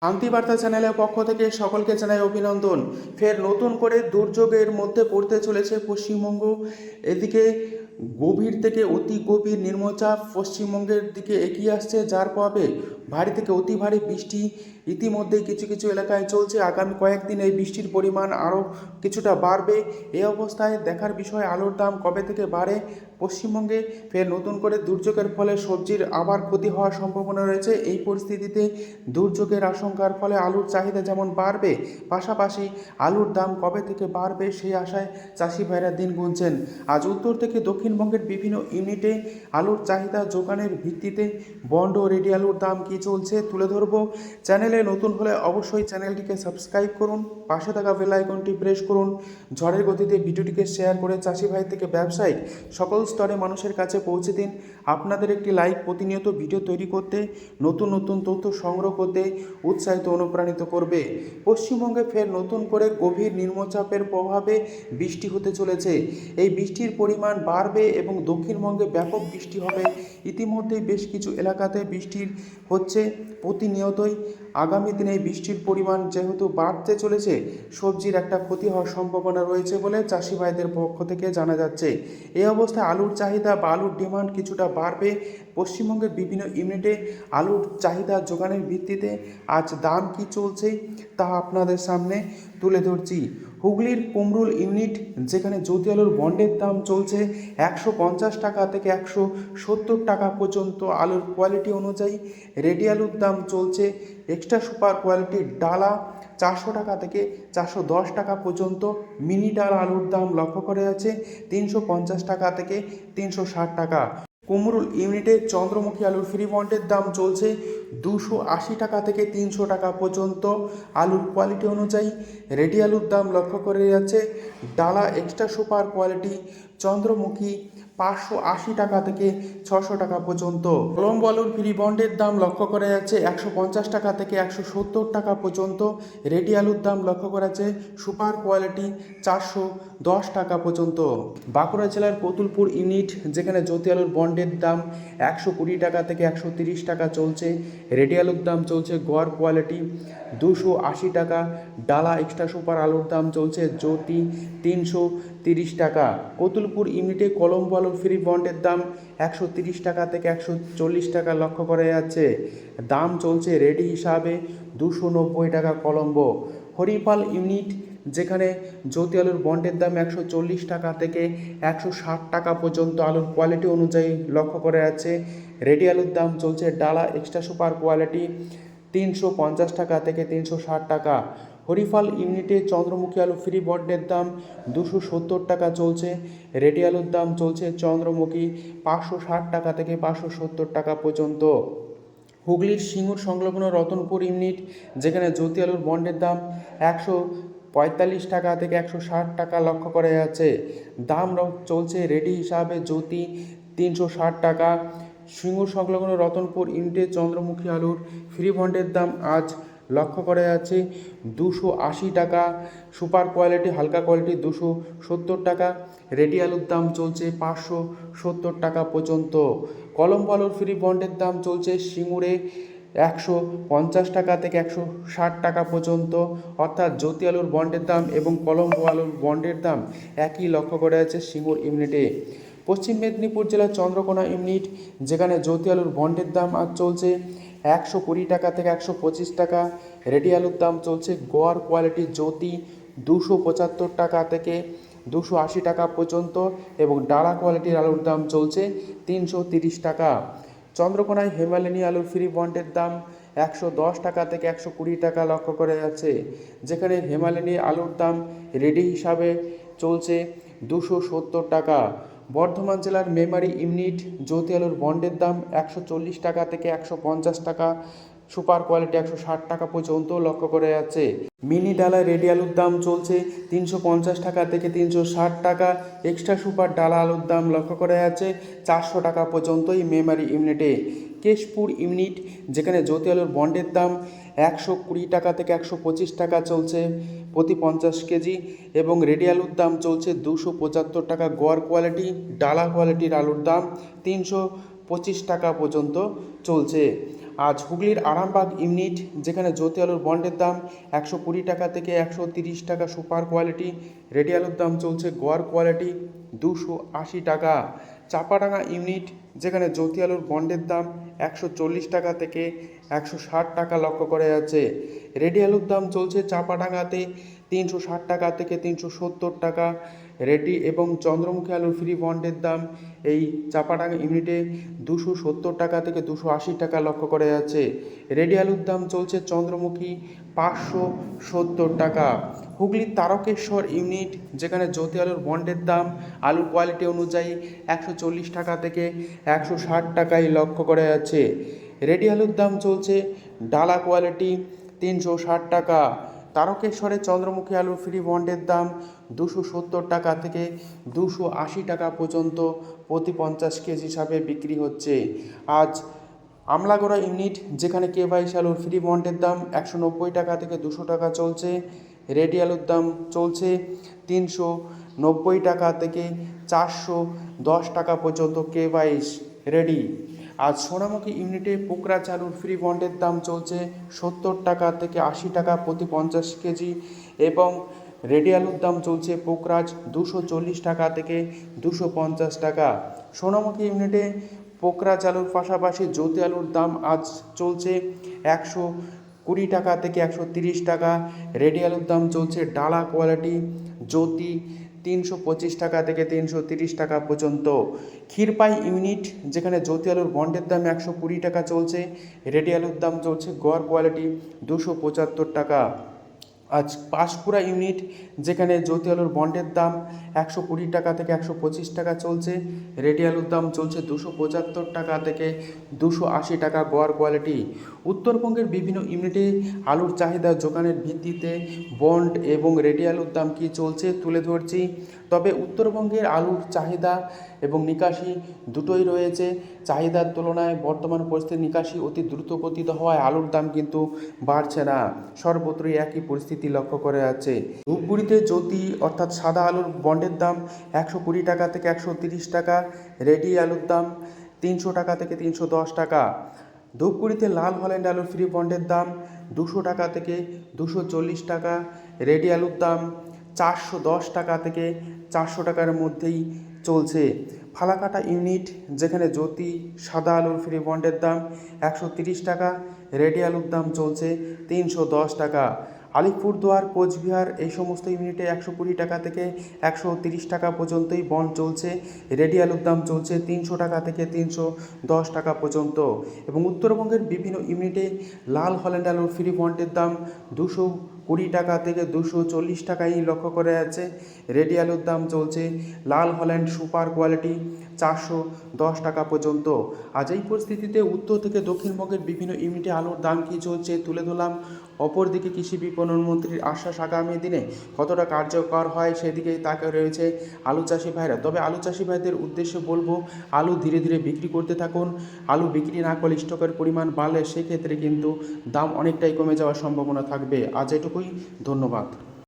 শান্তিবার্তা চ্যানেলের পক্ষ থেকে সকলকে জানাই অভিনন্দন। ফের নতুন করে দুর্যোগের মধ্যে পড়তে চলেছে পশ্চিমবঙ্গ। এদিকে গভীর থেকে অতি গভীর নিম্নচাপ পশ্চিমবঙ্গের দিকে এগিয়ে আসছে, যার প্রভাবে ভারী থেকে অতি ভারী বৃষ্টি ইতিমধ্যেই কিছু কিছু এলাকায় চলছে। আগামী কয়েকদিন এই বৃষ্টির পরিমাণ আরও কিছুটা বাড়বে। এই অবস্থায় দেখার বিষয় আলুর দাম কবে থেকে বাড়ে। পশ্চিমবঙ্গে ফের নতুন করে দুর্যোগের ফলে সবজির আবার ক্ষতি হওয়ার সম্ভাবনা রয়েছে। এই পরিস্থিতিতে দুর্যোগের আশঙ্কার ফলে আলুর চাহিদা যেমন বাড়বে, পাশাপাশি আলুর দাম কবে থেকে বাড়বে সেই আশায় চাষি ভাইরা দিন গুনছেন। আজ উত্তর থেকে দক্ষিণবঙ্গের বিভিন্ন ইউনিটে আলুর চাহিদা যোগানের ভিত্তিতে বন্ড ও রেডি আলুর দাম কী চলছে তুলে ধরব। চ্যানেলে নতুন হলে অবশ্যই চ্যানেলটিকে সাবস্ক্রাইব করুন, পাশে থাকা বেল আইকনটি প্রেস করুন। ঝড়ের গতিতে ভিডিওটিকে শেয়ার করে চাষি ভাই থেকে ব্যবসায়িক সকল স্তরে মানুষের কাছে পৌঁছে দিন। আপনাদের একটি লাইক প্রতিনিয়ত ভিডিও তৈরি করতে, নতুন নতুন তথ্য সংগ্রহ করতে উৎসাহিত অনুপ্রাণিত করবে। পশ্চিমবঙ্গে ফের নতুন করে গভীর নিম্নচাপের প্রভাবে বৃষ্টি হতে চলেছে। এই বৃষ্টির পরিমাণ বাড়বে এবং দক্ষিণবঙ্গে ব্যাপক বৃষ্টি হবে। ইতিমধ্যেই বেশ কিছু এলাকাতে বৃষ্টির হচ্ছে প্রতিনিয়তই। আগামী দিনে এই বৃষ্টির পরিমাণ যেহেতু বাড়তে চলেছে, সবজির একটা ক্ষতি হওয়ার সম্ভাবনা রয়েছে বলে চাষি ভাইদের পক্ষ থেকে জানা যাচ্ছে। এই অবস্থায় আলুর চাহিদা বা আলুর ডিমান্ড কিছুটা বাড়বে। পশ্চিমবঙ্গের বিভিন্ন ইউনিটে আলুর চাহিদা যোগানের ভিত্তিতে আজ দাম কি চলছে তা আপনাদের সামনে তুলে ধরছি। হুগলির কুমরুল ইউনিট, যেখানে জ্যোতি আলুর বন্ডের দাম চলছে 150 টাকা থেকে 170 টাকা পর্যন্ত আলুর কোয়ালিটি অনুযায়ী। রেডি আলুর দাম চলছে এক্সট্রা সুপার কোয়ালিটির ডালা 400 টাকা থেকে 410 টাকা পর্যন্ত। মিনি ডালা আলুর দাম লক্ষ্য করে আছে 350 টাকা থেকে 360 টাকা। কুমরুল ইউনিটে চন্দ্রমুখী আলুর ফ্রি বন্ডের দাম চলছে 280 টাকা থেকে 300 টাকা পর্যন্ত আলুর কোয়ালিটি অনুযায়ী। রেডি আলুর দাম লক্ষ্য করে যাচ্ছে ডালা এক্সট্রা সুপার কোয়ালিটি চন্দ্রমুখী 580 টাকা থেকে 600 টাকা পর্যন্ত। কলম্বো আলুর ফ্রি বন্ডের দাম লক্ষ্য করা যাচ্ছে 150 টাকা থেকে 170 টাকা পর্যন্ত। রেডি আলুর দাম লক্ষ্য করা যাচ্ছে সুপার কোয়ালিটি 410 টাকা পর্যন্ত। বাঁকুড়া জেলার কতুলপুর ইউনিট, যেখানে জ্যোতি আলুর বন্ডের দাম 120 টাকা থেকে 130 টাকা চলছে। রেডি আলুর দাম চলছে গড় কোয়ালিটি 280 টাকা। ডালা এক্সট্রা সুপার আলুর দাম চলছে জ্যোতি 330 টাকা। কতুলপুর ইউনিটে কলম্বো আলুর ফ্রি বন্ডের দাম 130 টাকা থেকে 140 টাকা লক্ষ্য করা যাচ্ছে। দাম চলছে রেডি হিসাবে 290 টাকা কলম্বো। হরিপাল ইউনিট, যেখানে জ্যোতি আলুর বন্ডের দাম 140 টাকা থেকে 160 টাকা পর্যন্ত আলুর কোয়ালিটি অনুযায়ী লক্ষ্য করা যাচ্ছে। রেডি আলুর দাম চলছে ডালা এক্সট্রা সুপার কোয়ালিটি 350 টাকা থেকে 360 টাকা। হরিফাল ইউনিটে চন্দ্রমুখী আলু ফ্রি বন্ডের দাম 270 টাকা চলছে। রেডি আলুর দাম চলছে চন্দ্রমুখী 560 টাকা থেকে 570 টাকা পর্যন্ত। হুগলির সিঙ্গুর সংলগ্ন রতনপুর ইউনিট, যেখানে জ্যোতি আলুর বন্ডের দাম 145 টাকা থেকে 160 টাকা লক্ষ্য করা যাচ্ছে। দাম চলছে রেডি হিসাবে জ্যোতি 360 টাকা। সিঙ্গুর সংলগ্ন রতনপুর ইউনিটে চন্দ্রমুখী আলুর ফ্রি বন্ডের দাম আজ লক্ষ্য করা যাচ্ছে 280 টাকা। সুপার কোয়ালিটি হালকা কোয়ালিটি 270 টাকা। রেডি আলুর দাম চলছে 570 টাকা পর্যন্ত। কলম্বো আলুর ফ্রি বন্ডের দাম চলছে সিঙ্গুরে 150 টাকা থেকে 160 টাকা পর্যন্ত। অর্থাৎ জ্যোতি আলুর বন্ডের দাম এবং কলম্বো আলুর বন্ডের দাম একই লক্ষ্য করা যাচ্ছে সিঙ্গুর ইউনিটে। পশ্চিম মেদিনীপুর জেলার চন্দ্রকোনা ইউনিট, যেখানে জ্যোতি আলুর বন্ডের দাম আজ চলছে 120 টাকা থেকে 125 টাকা। রেডি আলুর দাম চলছে গড় কোয়ালিটি জ্যোতি 275 টাকা থেকে 280 টাকা পর্যন্ত এবং ডালা কোয়ালিটির আলুর দাম চলছে 330 টাকা। চন্দ্রকোনায় হেমালিনী আলুর ফ্রি বন্ডের দাম 110 টাকা থেকে 120 টাকা লক্ষ্য করা যাচ্ছে, যেখানে হেমালিনী আলুর দাম রেডি হিসাবে চলছে 270 টাকা। বর্ধমান জেলার মেমারি ইউনিট, জ্যোতি আলুর বন্ডের দাম 140 টাকা থেকে 150 টাকা। সুপার কোয়ালিটি 160 টাকা পর্যন্ত লক্ষ্য করা যাচ্ছে। মিনি ডালা রেডি আলুর দাম চলছে 350 টাকা থেকে 360 টাকা। এক্সট্রা সুপার ডালা আলুর দাম লক্ষ্য করা যাচ্ছে 400 টাকা পর্যন্তই মেমারি ইউনিটে। কেশপুর ইউনিট, যেখানে জ্যোতি আলুর বন্ডের দাম 120 টাকা থেকে 125 টাকা চলছে প্রতি 50 কেজি এবং রেডি আলুর দাম চলছে 275 টাকা গড় কোয়ালিটি। ডালা কোয়ালিটির আলুর দাম 325 টাকা পর্যন্ত চলছে। আজ হুগলির আরামবাগ ইউনিট, যেখানে জ্যোতি আলুর বন্ডের দাম 120 টাকা থেকে 130 টাকা সুপার কোয়ালিটি, রেডি আলুর দাম চলছে গড় কোয়ালিটি 280 টাকা। চাপাডাঙ্গা ইউনিট, যেখানে জ্যোতি আলুর বন্ডের দাম 140 টাকা থেকে 160 টাকা লক্ষ্য করা যাচ্ছে। রেডি আলুর দাম চলছে চাপাডাঙ্গাতে 360 টাকা থেকে 370 টাকা। রেডি এবং চন্দ্রমুখী আলুর ফ্রি বন্ডের দাম এই চাপাডাঙ্গা ইউনিটে 270 টাকা থেকে 280 টাকা লক্ষ্য করা যাচ্ছে। রেডি আলুর দাম চলছে চন্দ্রমুখী 570 টাকা। হুগলির তারকেশ্বর ইউনিট, যেখানে জ্যোতি আলুর বন্ডের দাম আলুর কোয়ালিটি অনুযায়ী 140 টাকা থেকে 160 টাকায় লক্ষ্য করা যাচ্ছে। রেডি আলুর দাম চলছে ডালা কোয়ালিটি 360 টাকা। তারকেশ্বরে চন্দ্রমুখী আলুর ফ্রি বন্ডের দাম 270 টাকা থেকে 280 টাকা পর্যন্ত প্রতি 50 কেজি হিসাবে বিক্রি হচ্ছে। আজ আমলাগড়া ইউনিট, যেখানে কে22 আলুর ফ্রি বন্ডের দাম 190 টাকা থেকে 200 টাকা চলছে। রেডি আলুর দাম চলছে 390 টাকা থেকে 410 টাকা পর্যন্ত কে22 রেডি। আজ সোনামুখী ইউনিটে পোকরাজ আলুর ফ্রি বন্ডের দাম চলছে 70 টাকা থেকে 80 টাকা প্রতি 50 কেজি এবং রেডি আলুর দাম চলছে পোকরাজ 240 টাকা থেকে 250 টাকা। সোনামুখী ইউনিটে পোকরাজ আলুর পাশাপাশি জ্যোতি আলুর দাম আজ চলছে 120 টাকা থেকে 130 টাকা। রেডি আলুর দাম চলছে ডালা কোয়ালিটি জ্যোতি 325 টাকা থেকে 330 টাকা পর্যন্ত। ক্ষীরপাই ইউনিট, যেখানে জ্যোতি আলুর বন্ডের দাম 120 টাকা চলছে। রেডি আলুর দাম চলছে গড় কোয়ালিটি 275 টাকা। আজ পাঁশকুড়া ইউনিট, যেখানে জ্যোতি আলুর বন্ডের দাম 120 টাকা থেকে 125 টাকা চলছে। রেডি আলুর দাম চলছে 275 টাকা থেকে 280 টাকা গড় কোয়ালিটি। উত্তরবঙ্গের বিভিন্ন ইউনিটে আলুর চাহিদা যোগানের ভিত্তিতে বন্ড এবং রেডি আলুর দাম কী চলছে তুলে ধরছি। তবে উত্তরবঙ্গের আলুর চাহিদা এবং নিকাশি দুটোই রয়েছে। চাহিদার তুলনায় বর্তমান পরিস্থিতির নিকাশি অতি দ্রুত গতিতে হওয়ায় আলুর দাম কিন্তু বাড়ছে না, সর্বত্রই একই পরিস্থিতি লক্ষ্য করা যাচ্ছে। ধূপগুড়িতে জ্যোতি অর্থাৎ সাদা আলুর বন্ডের দাম 120 টাকা থেকে 130 টাকা। রেডি আলুর দাম 300 টাকা থেকে 310 টাকা। ধূপগুড়িতে লাল হল্যান্ড আলুর ফ্রি বন্ডের দাম 200 টাকা থেকে 240 টাকা। রেডি আলুর দাম 410 টাকা থেকে 400 টাকার মধ্যেই চলছে। ফালাকাটা ইউনিট, যেখানে জ্যোতি সাদা আলুর ফ্রি বন্ডের দাম 130 টাকা। রেডি আলুর দাম চলছে 310 টাকা। আলিপুরদুয়ার, কোচবিহার এই সমস্ত ইউনিটে 120 টাকা থেকে 130 টাকা পর্যন্তই বন্ড চলছে। রেডি আলুর দাম চলছে 300 টাকা থেকে 310 টাকা পর্যন্ত। এবং উত্তরবঙ্গের বিভিন্ন ইউনিটে লাল হল্যান্ড আলুর ফ্রি বন্ডের দাম 220 টাকা থেকে 240 টাকাই লক্ষ্য করা যাচ্ছে। রেডি আলুর দাম চলছে লাল হল্যান্ড সুপার কোয়ালিটি 410 টাকা পর্যন্ত। আজ এই পরিস্থিতিতে উত্তর থেকে দক্ষিণবঙ্গের বিভিন্ন ইউনিটে আলুর দাম কী চলছে তুলে ধরলাম। অপরদিকে কৃষি বিপণন মন্ত্রীর আশ্বাস আগামী দিনে কতটা কার্যকর হয় সেদিকেই তাকিয়ে রয়েছে আলু চাষি ভাইরা। তবে আলু চাষি ভাইদের উদ্দেশ্যে বলবো, আলু ধীরে ধীরে বিক্রি করতে থাকুন। আলু বিক্রি না করলে স্টকের পরিমাণ বাড়লে সেক্ষেত্রে কিন্তু দাম অনেকটাই কমে যাওয়ার সম্ভাবনা থাকবে। আজ এটুকুই, ধন্যবাদ।